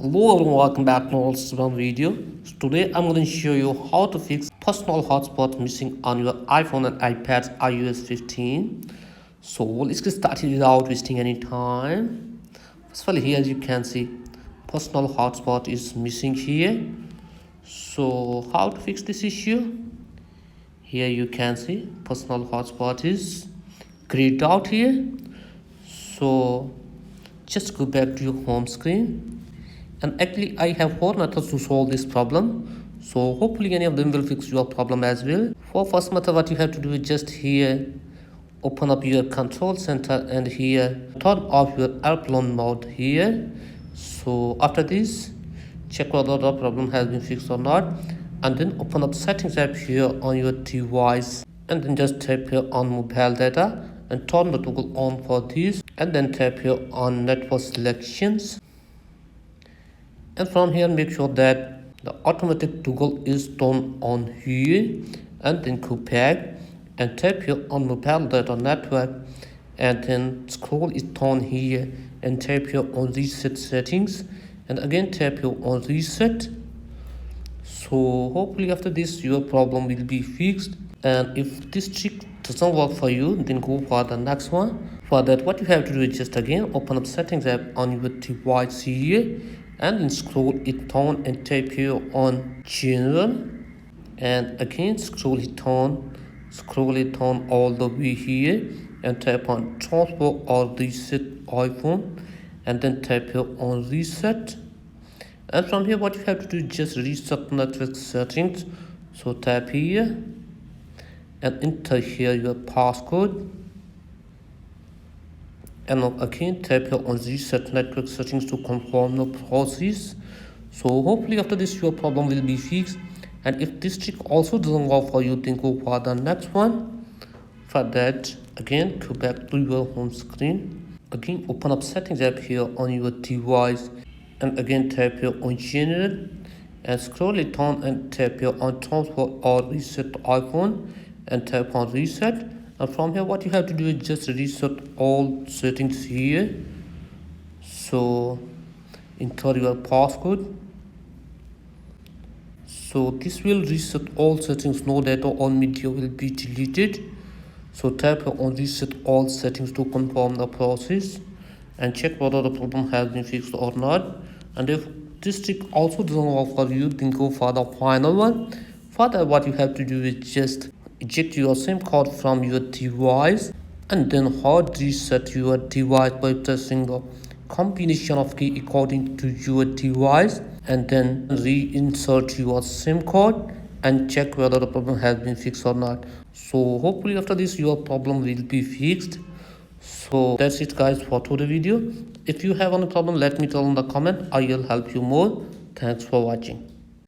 Hello everyone, welcome back to another video. So today I'm going to show you how to fix personal hotspot missing on your iPhone and iPad iOS 15. So let's get started without wasting any time. First of all, here as you can see, personal hotspot is missing here. So how to fix this issue? Here you can see personal hotspot is grayed out here. So just go back to your home screen. And actually I have 4 methods to solve this problem, so hopefully any of them will fix your problem as well. For first method, what you have to do is just here open up your control center and here turn off your airplane mode here. So after this, check whether the problem has been fixed or not, and then open up settings app here on your device and then just tap here on mobile data and turn the toggle on for this, and then tap here on network selections. And from here make sure that the automatic toggle is turned on here, and then go back and tap here on mobile data network, and then scroll it down here and tap here on reset settings, and again tap here on reset. So hopefully after this your problem will be fixed. And if this trick doesn't work for you, then go for the next one. For that, what you have to do is just again open up settings app on your device here, and then scroll it down and tap here on general, and again scroll it down all the way here and tap on transfer or reset iPhone, and then tap here on reset. And from here what you have to do is just reset network settings. So tap here and enter here your passcode, and again tap here on reset network settings to confirm the process. So hopefully after this your problem will be fixed. And if this trick also doesn't work for you, then go for the next one. For that, again go back to your home screen, again open up settings app here on your device, and again tap here on general and scroll it down and tap here on transfer or reset iPhone and tap on reset. And from here what you have to do is just reset all settings here. So enter your passcode. So this will reset all settings, no data or media will be deleted. So tap here on reset all settings to confirm the process and check whether the problem has been fixed or not. And if this trick also doesn't work for you, then go for the final one. For that, what you have to do is just eject your SIM card from your device and then hard reset your device by pressing the combination of key according to your device, and then reinsert your SIM card and check whether the problem has been fixed or not. So hopefully after this your problem will be fixed. So that's it guys for today's video. If you have any problem, let me tell in the comment. I will help you more. Thanks for watching.